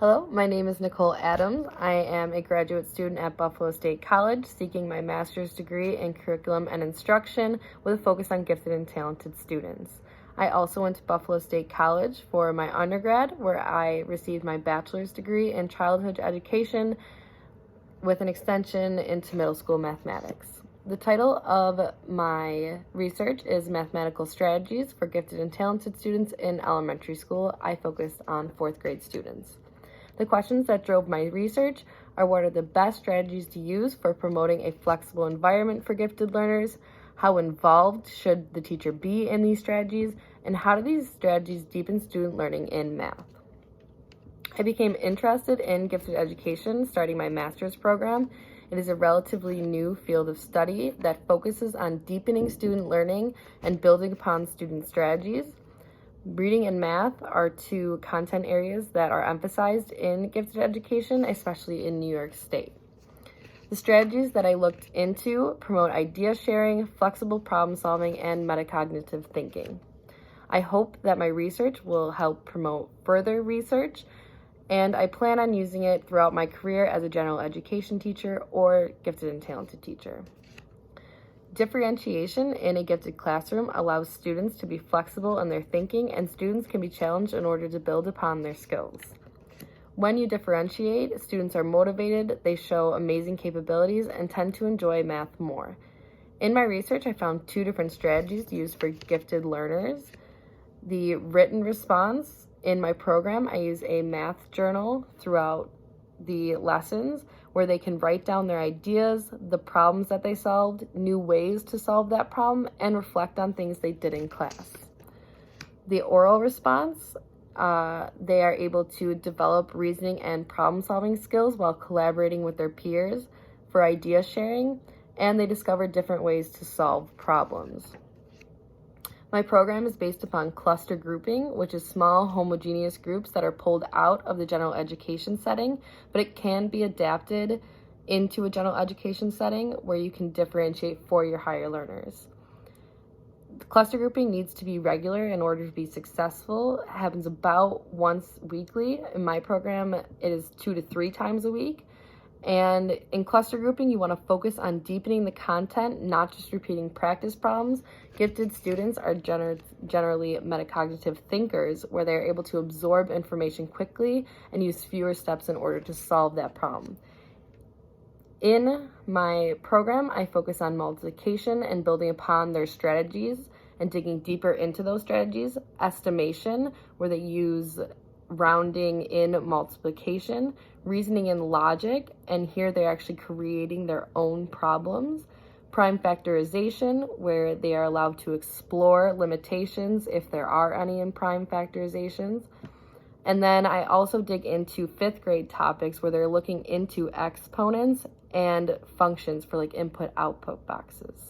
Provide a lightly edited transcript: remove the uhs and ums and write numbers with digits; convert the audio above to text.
Hello, my name is Nicole Adams. I am a graduate student at Buffalo State College seeking my master's degree in curriculum and instruction with a focus on gifted and talented students. I also went to Buffalo State College for my undergrad, where I received my bachelor's degree in childhood education with an extension into middle school mathematics. The title of my research is Mathematical Strategies for Gifted and Talented Students in Elementary School. I focused on fourth grade students. The questions that drove my research are: what are the best strategies to use for promoting a flexible environment for gifted learners? How involved should the teacher be in these strategies? And how do these strategies deepen student learning in math? I became interested in gifted education starting my master's program. It is a relatively new field of study that focuses on deepening student learning and building upon student strategies. Reading and math are two content areas that are emphasized in gifted education, especially in New York State. The strategies that I looked into promote idea sharing, flexible problem solving, and metacognitive thinking. I hope that my research will help promote further research, and I plan on using it throughout my career as a general education teacher or gifted and talented teacher. Differentiation in a gifted classroom allows students to be flexible in their thinking, and students can be challenged in order to build upon their skills. When you differentiate, students are motivated, they show amazing capabilities, and tend to enjoy math more. In my research, I found two different strategies used for gifted learners. The written response. In my program, I use a math journal throughout the lessons where they can write down their ideas, the problems that they solved, new ways to solve that problem, and reflect on things they did in class. The oral response, they are able to develop reasoning and problem-solving skills while collaborating with their peers for idea sharing, and they discover different ways to solve problems. My program is based upon cluster grouping, which is small, homogeneous groups that are pulled out of the general education setting, but it can be adapted into a general education setting where you can differentiate for your higher learners. The cluster grouping needs to be regular in order to be successful. It happens about once weekly. In my program, it is 2 to 3 times a week. And in cluster grouping, you want to focus on deepening the content, not just repeating practice problems. Gifted students are generally metacognitive thinkers, where they're able to absorb information quickly and use fewer steps in order to solve that problem. In my program, I focus on multiplication and building upon their strategies and digging deeper into those strategies. Estimation, where they use rounding in multiplication, reasoning and logic, and here they're actually creating their own problems. Prime factorization, where they are allowed to explore limitations if there are any in prime factorizations. And then I also dig into 5th grade topics where they're looking into exponents and functions for like input-output boxes.